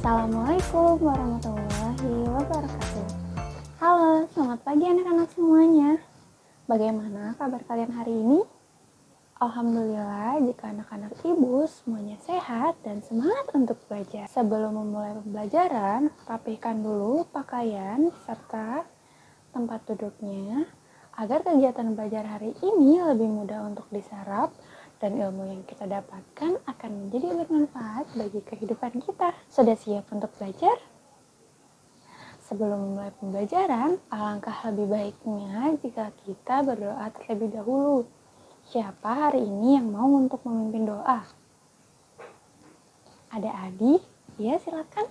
Assalamualaikum warahmatullahi wabarakatuh. Halo, selamat pagi anak-anak semuanya. Bagaimana kabar kalian hari ini? Alhamdulillah jika anak-anak ibu semuanya sehat dan semangat untuk belajar. Sebelum memulai pembelajaran, rapihkan dulu pakaian serta tempat duduknya agar kegiatan belajar hari ini lebih mudah untuk diserap dan ilmu yang kita dapatkan akan menjadi bermanfaat bagi kehidupan kita. Sudah siap untuk belajar? Sebelum memulai pembelajaran, alangkah lebih baiknya jika kita berdoa terlebih dahulu. Siapa hari ini yang mau untuk memimpin doa? Ada Adi? Ya, silakan.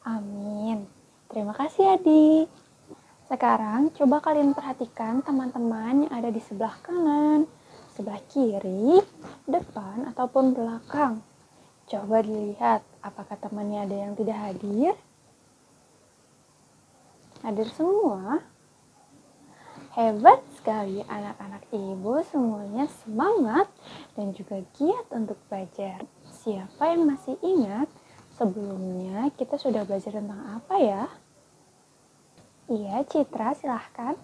Amin. Terima kasih Adi. Sekarang coba kalian perhatikan teman-teman yang ada di sebelah kanan, sebelah kiri, depan, ataupun belakang. Coba dilihat apakah temannya ada yang tidak hadir. Hadir semua. Hebat sekali anak-anak ibu, semuanya semangat dan juga giat untuk belajar. Siapa yang masih ingat sebelumnya kita sudah belajar tentang apa ya? Iya, Citra, silahkan.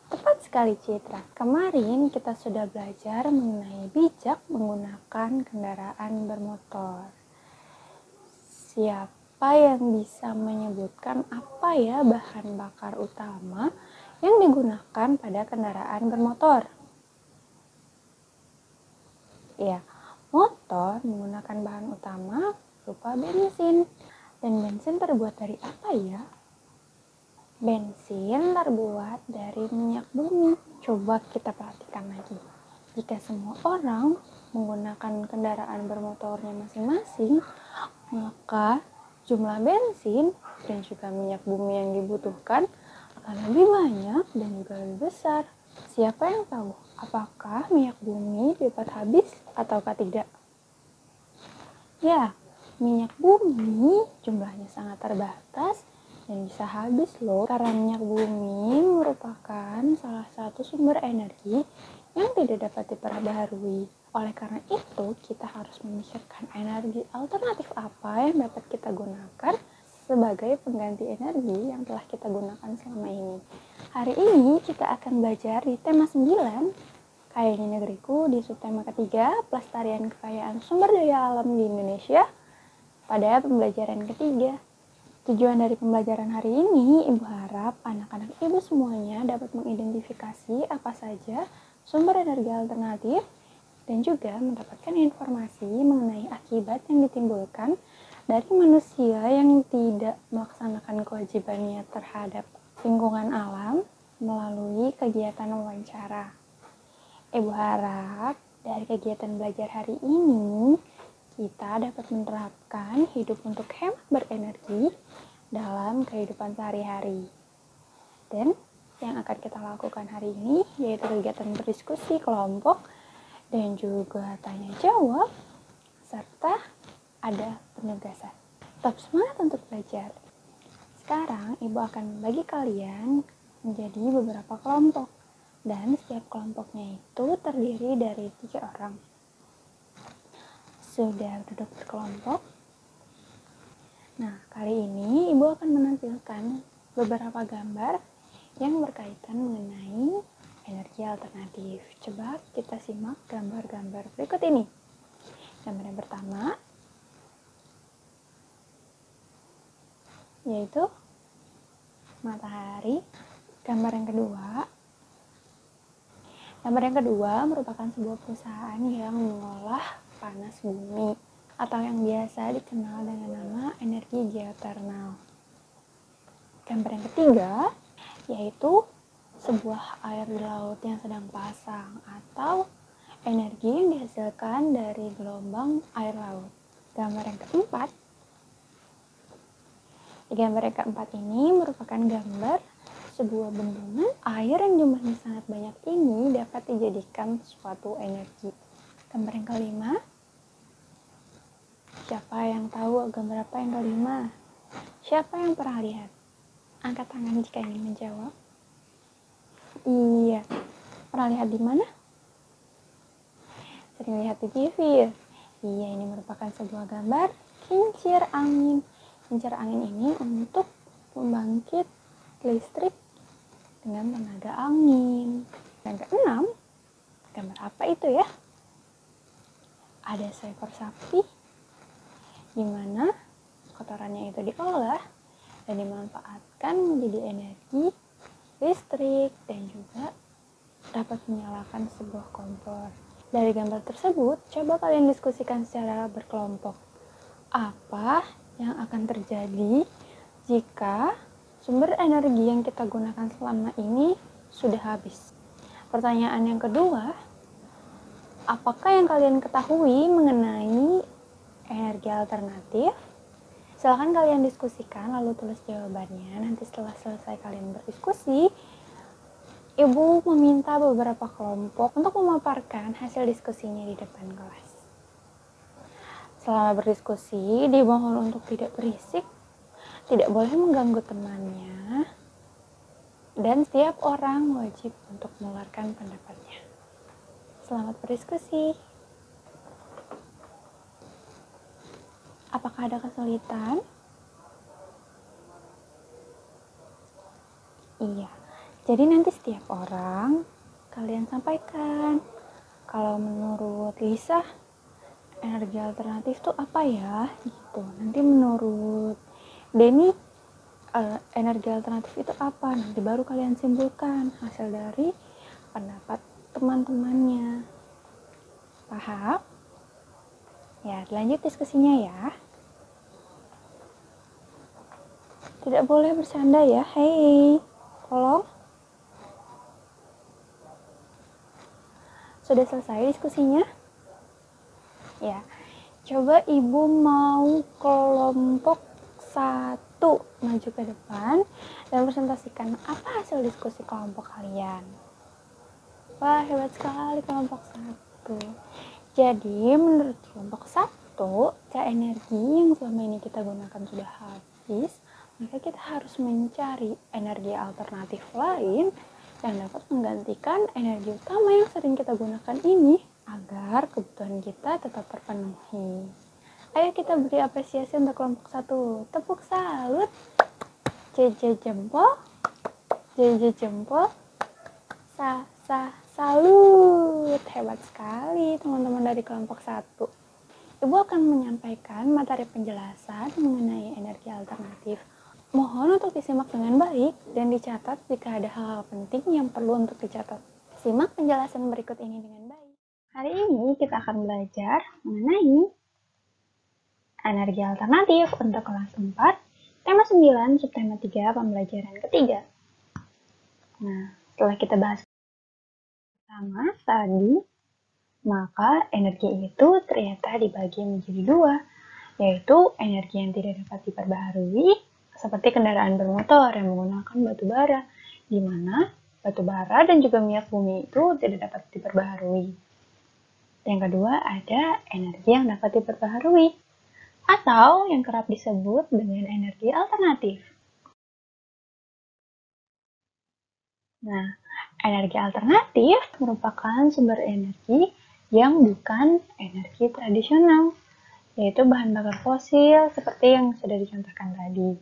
Tepat sekali, Citra. Kemarin kita sudah belajar mengenai bijak menggunakan kendaraan bermotor. Siapa yang bisa menyebutkan apa ya bahan bakar utama yang digunakan pada kendaraan bermotor? Ya, motor menggunakan bahan utama berupa bensin. Dan bensin terbuat dari apa ya? Bensin terbuat dari minyak bumi. Coba kita perhatikan lagi. Jika semua orang menggunakan kendaraan bermotornya masing-masing, maka jumlah bensin dan juga minyak bumi yang dibutuhkan akan lebih banyak dan juga lebih besar. Siapa yang tahu apakah minyak bumi dapat habis ataukah tidak? Ya, minyak bumi jumlahnya sangat terbatas dan bisa habis loh, karena minyak bumi merupakan salah satu sumber energi yang tidak dapat diperbaharui. Oleh karena itu, kita harus memikirkan energi alternatif apa yang dapat kita gunakan sebagai pengganti energi yang telah kita gunakan selama ini. Hari ini kita akan belajar di tema 9, Kaya di Negeriku, di subtema ketiga, Pelestarian Kekayaan Sumber Daya Alam di Indonesia, pada pembelajaran ketiga. Tujuan dari pembelajaran hari ini, Ibu harap anak-anak Ibu semuanya dapat mengidentifikasi apa saja sumber energi alternatif dan juga mendapatkan informasi mengenai akibat yang ditimbulkan dari manusia yang tidak melaksanakan kewajibannya terhadap lingkungan alam melalui kegiatan wawancara. Ibu harap dari kegiatan belajar hari ini kita dapat menerapkan hidup untuk hemat berenergi dalam kehidupan sehari-hari. Dan yang akan kita lakukan hari ini yaitu kegiatan berdiskusi kelompok dan juga tanya jawab serta ada penugasan. Tetap semangat untuk belajar. Sekarang Ibu akan membagi kalian menjadi beberapa kelompok. Dan setiap kelompoknya itu terdiri dari 3 orang. Sudah duduk berkelompok? Nah, kali ini Ibu akan menampilkan beberapa gambar yang berkaitan mengenai energi alternatif. Coba kita simak gambar-gambar berikut ini. Gambar yang pertama yaitu matahari. Gambar yang kedua merupakan sebuah perusahaan yang mengolah panas bumi atau yang biasa dikenal dengan nama energi geothermal. Gambar yang ketiga yaitu sebuah air di laut yang sedang pasang atau energi yang dihasilkan dari gelombang air laut. Gambar yang keempat ini merupakan gambar sebuah bendungan air yang jumlahnya sangat banyak ini dapat dijadikan suatu energi. Gambar yang kelima, siapa yang tahu gambar apa yang kelima? Siapa yang pernah lihat? Angkat tangan jika ingin menjawab. Iya, pernah lihat di mana? Sering lihat di TV. Iya, ini merupakan sebuah gambar kincir angin. Kincir angin ini untuk membangkit listrik dengan tenaga angin. Dan keenam, gambar apa itu ya? Ada seekor sapi, di mana kotorannya itu diolah dan dimanfaatkan menjadi energi listrik dan juga dapat menyalakan sebuah kompor. Dari gambar tersebut, coba kalian diskusikan secara berkelompok. Apa yang akan terjadi jika sumber energi yang kita gunakan selama ini sudah habis? Pertanyaan yang kedua, apakah yang kalian ketahui mengenai energi alternatif? Silahkan kalian diskusikan lalu tulis jawabannya. Nanti setelah selesai kalian berdiskusi, Ibu meminta beberapa kelompok untuk memaparkan hasil diskusinya di depan kelas. Selama berdiskusi, dimohon untuk tidak berisik, tidak boleh mengganggu temannya, dan setiap orang wajib untuk mengeluarkan pendapatnya. Selamat berdiskusi. Apakah ada kesulitan? Iya. Jadi nanti setiap orang kalian sampaikan, kalau menurut Lisa energi alternatif itu apa ya gitu. Nanti menurut Denny energi alternatif itu apa, nanti baru kalian simpulkan hasil dari pendapat teman-temannya. Paham? Ya, lanjut diskusinya ya. Tidak boleh bercanda ya. Hei, tolong. Sudah selesai diskusinya? Ya, coba Ibu mau kelompok 1 maju ke depan dan presentasikan apa hasil diskusi kelompok kalian. Wah, hebat sekali kelompok 1. Jadi, menurut kelompok 1, energi yang selama ini kita gunakan sudah habis, maka kita harus mencari energi alternatif lain yang dapat menggantikan energi utama yang sering kita gunakan ini agar kebutuhan kita tetap terpenuhi. Ayo kita beri apresiasi untuk kelompok 1. Tepuk salut. JJ jempol. JJ jempol. Salut. Hebat sekali teman-teman dari kelompok 1. Ibu akan menyampaikan materi penjelasan mengenai energi alternatif. Mohon untuk disimak dengan baik dan dicatat jika ada hal-hal penting yang perlu untuk dicatat. Simak penjelasan berikut ini dengan baik. Hari ini kita akan belajar mengenai energi alternatif untuk kelas 4, tema 9, subtema 3, pembelajaran ketiga. Nah, setelah kita bahas pertama tadi, maka energi itu ternyata dibagi menjadi 2, yaitu energi yang tidak dapat diperbaharui, seperti kendaraan bermotor yang menggunakan batu bara, di mana batu bara dan juga minyak bumi itu tidak dapat diperbaharui. Yang kedua, ada energi yang dapat diperbaharui, atau yang kerap disebut dengan energi alternatif. Nah, energi alternatif merupakan sumber energi yang bukan energi tradisional, yaitu bahan bakar fosil seperti yang sudah dicontohkan tadi.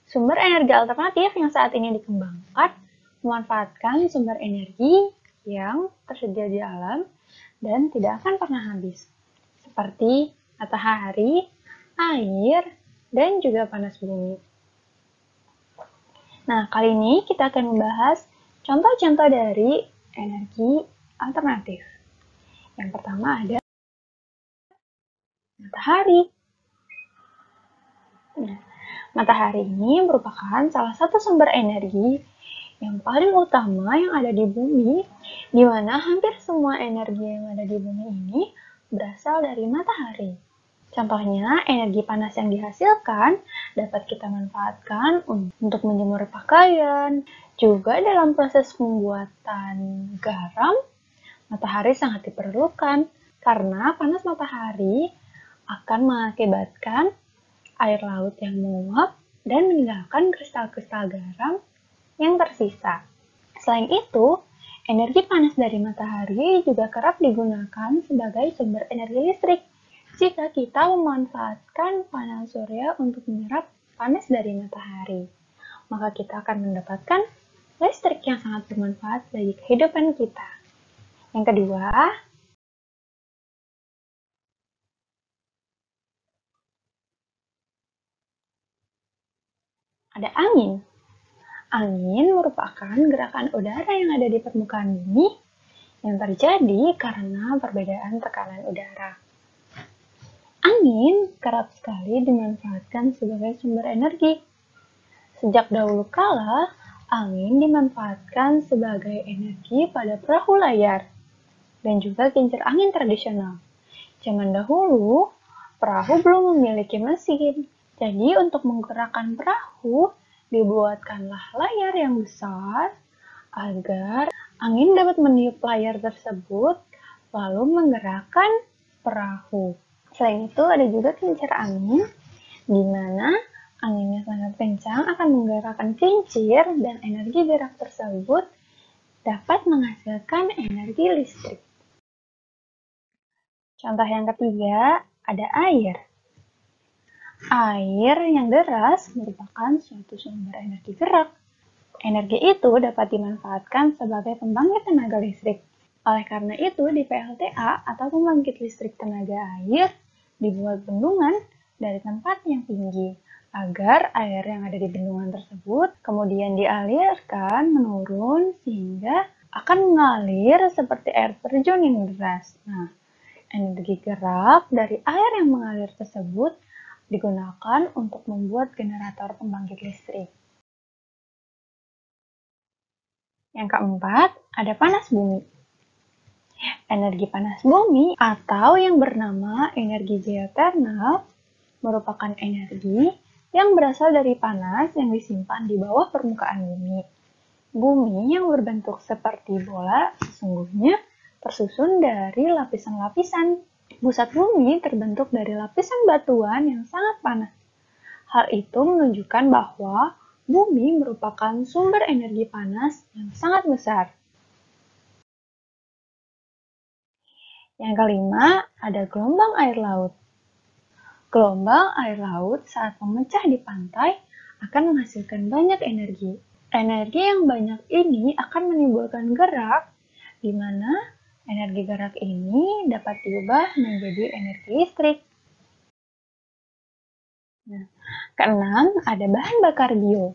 Sumber energi alternatif yang saat ini dikembangkan memanfaatkan sumber energi yang tersedia di alam dan tidak akan pernah habis, seperti matahari, air, dan juga panas bumi. Nah, kali ini kita akan membahas contoh-contoh dari energi alternatif. Yang pertama ada matahari. Nah, matahari ini merupakan salah satu sumber energi yang paling utama yang ada di bumi, di mana hampir semua energi yang ada di bumi ini berasal dari matahari. Contohnya, energi panas yang dihasilkan dapat kita manfaatkan untuk menjemur pakaian. Juga dalam proses pembuatan garam, matahari sangat diperlukan karena panas matahari akan mengakibatkan air laut yang menguap dan meninggalkan kristal-kristal garam yang tersisa. Selain itu, Energi panas dari matahari juga kerap digunakan sebagai sumber energi listrik. Jika kita memanfaatkan panel surya untuk menyerap panas dari matahari, maka kita akan mendapatkan listrik yang sangat bermanfaat bagi kehidupan kita. Yang kedua, ada angin. Angin merupakan gerakan udara yang ada di permukaan bumi yang terjadi karena perbedaan tekanan udara. Angin kerap sekali dimanfaatkan sebagai sumber energi. Sejak dahulu kala, angin dimanfaatkan sebagai energi pada perahu layar dan juga kincir angin tradisional. Zaman dahulu, perahu belum memiliki mesin. Jadi untuk menggerakkan perahu, dibuatkanlah layar yang besar agar angin dapat meniup layar tersebut lalu menggerakkan perahu. Selain itu ada juga kincir angin, di mana anginnya sangat kencang akan menggerakkan kincir dan energi gerak tersebut dapat menghasilkan energi listrik. Contoh yang ketiga, ada air. Air yang deras merupakan suatu sumber energi gerak. Energi itu dapat dimanfaatkan sebagai pembangkit tenaga listrik. Oleh karena itu, di PLTA atau pembangkit listrik tenaga air dibuat bendungan dari tempat yang tinggi agar air yang ada di bendungan tersebut kemudian dialirkan menurun sehingga akan mengalir seperti air terjun yang deras. Nah, energi gerak dari air yang mengalir tersebut digunakan untuk membuat generator pembangkit listrik. Yang keempat, ada panas bumi. Energi panas bumi atau yang bernama energi geothermal merupakan energi yang berasal dari panas yang disimpan di bawah permukaan bumi. Bumi yang berbentuk seperti bola sesungguhnya tersusun dari lapisan-lapisan. Pusat bumi terbentuk dari lapisan batuan yang sangat panas. Hal itu menunjukkan bahwa bumi merupakan sumber energi panas yang sangat besar. Yang kelima, ada gelombang air laut. Gelombang air laut saat memecah di pantai akan menghasilkan banyak energi. Energi yang banyak ini akan menimbulkan gerak, di mana energi gerak ini dapat diubah menjadi energi listrik. Nah, keenam, ada bahan bakar bio.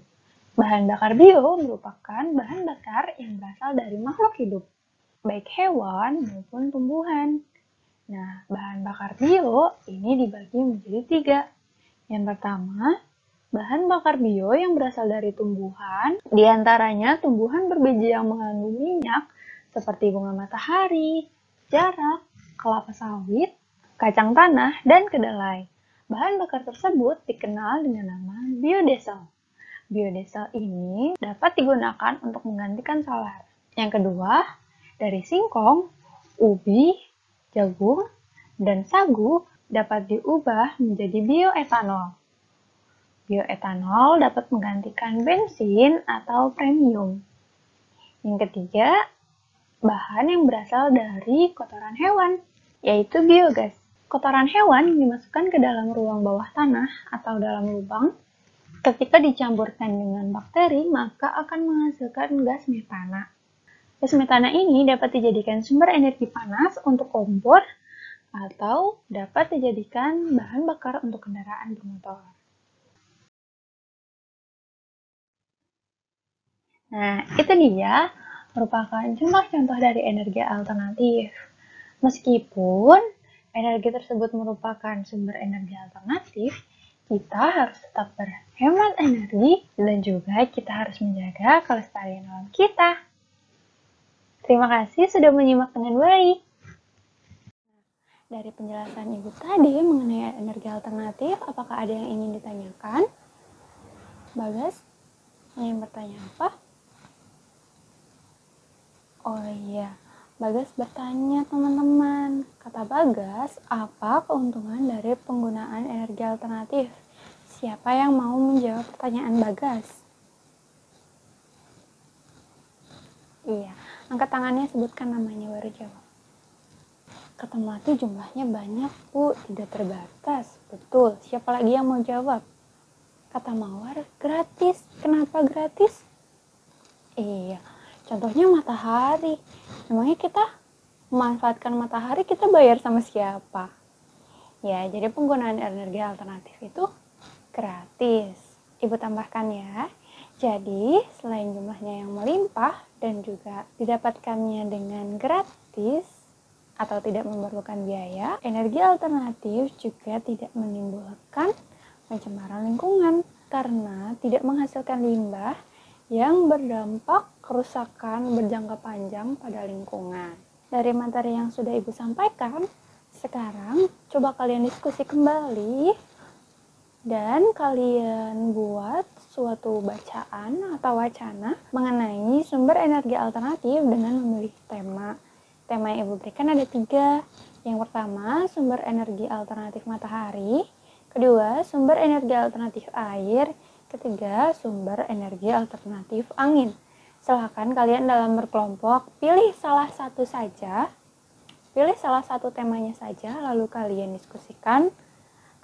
Bahan bakar bio merupakan bahan bakar yang berasal dari makhluk hidup, baik hewan maupun tumbuhan. Nah, bahan bakar bio ini dibagi menjadi 3. Yang pertama, bahan bakar bio yang berasal dari tumbuhan, diantaranya tumbuhan berbiji yang mengandung minyak, seperti bunga matahari, jarak, kelapa sawit, kacang tanah, dan kedelai. Bahan bakar tersebut dikenal dengan nama biodiesel. Biodiesel ini dapat digunakan untuk menggantikan solar. Yang kedua, dari singkong, ubi, jagung, dan sagu dapat diubah menjadi bioetanol. Bioetanol dapat menggantikan bensin atau premium. Yang ketiga, bahan yang berasal dari kotoran hewan, yaitu biogas. Kotoran hewan dimasukkan ke dalam ruang bawah tanah atau dalam lubang. Ketika dicampurkan dengan bakteri, maka akan menghasilkan gas metana. Gas metana ini dapat dijadikan sumber energi panas untuk kompor atau dapat dijadikan bahan bakar untuk kendaraan bermotor. Nah, itu dia merupakan contoh-contoh dari energi alternatif. Meskipun energi tersebut merupakan sumber energi alternatif, kita harus tetap berhemat energi dan juga kita harus menjaga kelestarian alam kita. Terima kasih sudah menyimak dengan baik. Dari penjelasan Ibu tadi mengenai energi alternatif, apakah ada yang ingin ditanyakan? Bagas, ingin bertanya apa? Oh iya, Bagas bertanya teman-teman. Kata Bagas, apa keuntungan dari penggunaan energi alternatif? Siapa yang mau menjawab pertanyaan Bagas? Iya, Angkat tangannya, sebutkan namanya, baru jawab. Kata Melati, jumlahnya banyak, Bu, tidak terbatas. Betul, siapa lagi yang mau jawab? Kata Mawar, gratis. Kenapa gratis? Iya, contohnya matahari. Memangnya kita memanfaatkan matahari, kita bayar sama siapa? Ya, jadi penggunaan energi alternatif itu gratis. Ibu tambahkan ya. Jadi, selain jumlahnya yang melimpah dan juga didapatkannya dengan gratis atau tidak memerlukan biaya, energi alternatif juga tidak menimbulkan pencemaran lingkungan karena tidak menghasilkan limbah yang berdampak kerusakan berjangka panjang pada lingkungan. Dari materi yang sudah Ibu sampaikan, sekarang coba kalian diskusi kembali dan kalian buat suatu bacaan atau wacana mengenai sumber energi alternatif dengan memilih tema. Tema yang Ibu berikan ada 3. Yang pertama, sumber energi alternatif matahari. Kedua, sumber energi alternatif air. Ketiga, sumber energi alternatif angin. Silakan kalian dalam berkelompok pilih salah satu saja. Pilih salah satu temanya saja, lalu kalian diskusikan.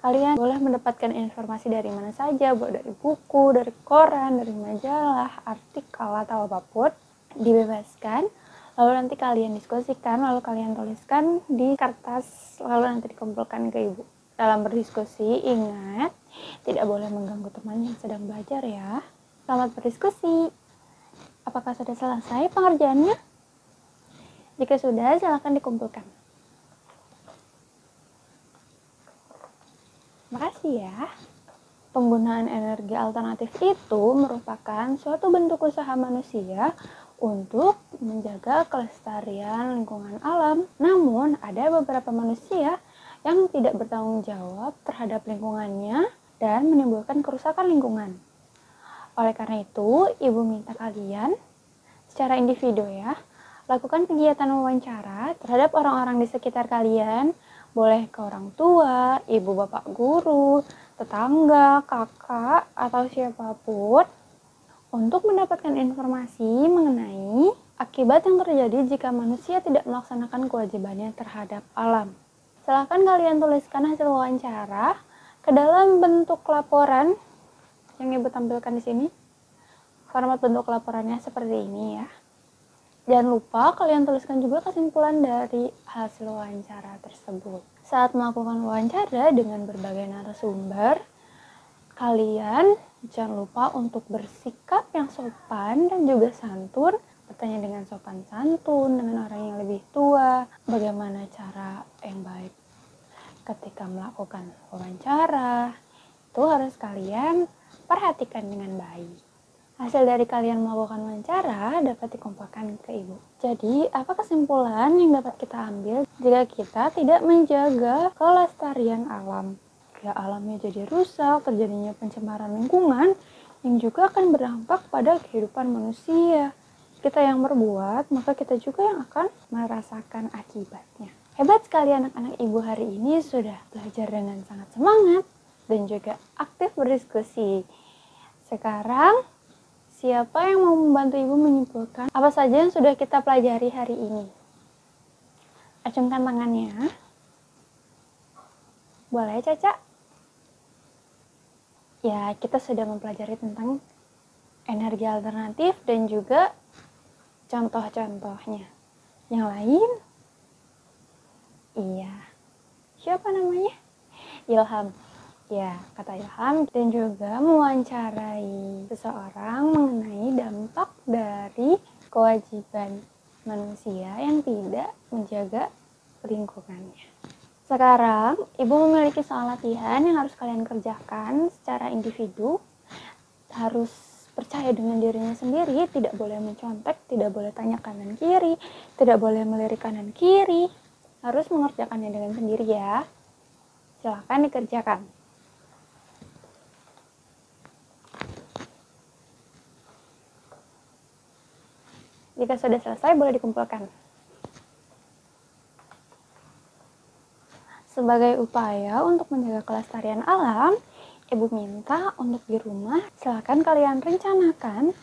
Kalian boleh mendapatkan informasi dari mana saja, dari buku, dari koran, dari majalah, artikel, atau apapun. Dibebaskan, lalu nanti kalian diskusikan, lalu kalian tuliskan di kertas, lalu nanti dikumpulkan ke Ibu. Dalam berdiskusi, ingat, tidak boleh mengganggu teman yang sedang belajar ya. Selamat berdiskusi. Apakah sudah selesai pengerjaannya? Jika sudah, silakan dikumpulkan. Makasih ya. Penggunaan energi alternatif itu merupakan suatu bentuk usaha manusia untuk menjaga kelestarian lingkungan alam. Namun, ada beberapa manusia yang tidak bertanggung jawab terhadap lingkungannya dan menimbulkan kerusakan lingkungan. Oleh karena itu, Ibu minta kalian secara individu ya, lakukan kegiatan wawancara terhadap orang-orang di sekitar kalian. Boleh ke orang tua, ibu bapak guru, tetangga, kakak, atau siapapun untuk mendapatkan informasi mengenai akibat yang terjadi jika manusia tidak melaksanakan kewajibannya terhadap alam. Silahkan kalian tuliskan hasil wawancara ke dalam bentuk laporan yang Ibu tampilkan di sini. Format bentuk laporannya seperti ini ya. Jangan lupa kalian tuliskan juga kesimpulan dari hasil wawancara tersebut. Saat melakukan wawancara dengan berbagai narasumber, kalian jangan lupa untuk bersikap yang sopan dan juga santun, bertanya dengan sopan santun dengan orang yang lebih tua, bagaimana cara yang baik ketika melakukan wawancara, itu harus kalian perhatikan dengan baik. Hasil dari kalian melakukan wawancara dapat dikumpulkan ke Ibu. Jadi, apa kesimpulan yang dapat kita ambil jika kita tidak menjaga kelestarian alam? Ya, alamnya jadi rusak, terjadinya pencemaran lingkungan yang juga akan berdampak pada kehidupan manusia. Kita yang berbuat, maka kita juga yang akan merasakan akibatnya. Hebat sekali anak-anak Ibu hari ini sudah belajar dengan sangat semangat dan juga aktif berdiskusi. Sekarang, siapa yang mau membantu Ibu menyimpulkan apa saja yang sudah kita pelajari hari ini? Acungkan tangannya. Boleh, Caca? Ya, kita sudah mempelajari tentang energi alternatif dan juga contoh-contohnya. Yang lain? Iya. Siapa namanya? Ilham. Ya, kata Ilham dan juga mewawancarai seseorang mengenai dampak dari kewajiban manusia yang tidak menjaga lingkungannya. Sekarang, Ibu memiliki soal latihan yang harus kalian kerjakan secara individu. Harus percaya dengan dirinya sendiri, tidak boleh mencontek, tidak boleh tanya kanan kiri, tidak boleh melirik kanan kiri. Harus mengerjakannya dengan sendiri ya. Silakan dikerjakan. Jika sudah selesai, boleh dikumpulkan. Sebagai upaya untuk menjaga kelestarian alam, Ibu minta untuk di rumah, silakan kalian rencanakan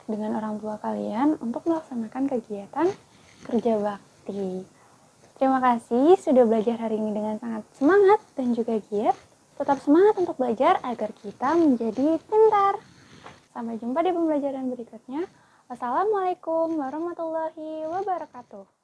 dengan orang tua kalian untuk melaksanakan kegiatan kerja bakti. Terima kasih sudah belajar hari ini dengan sangat semangat dan juga giat. Tetap semangat untuk belajar agar kita menjadi pintar. Sampai jumpa di pembelajaran berikutnya. Wassalamualaikum warahmatullahi wabarakatuh.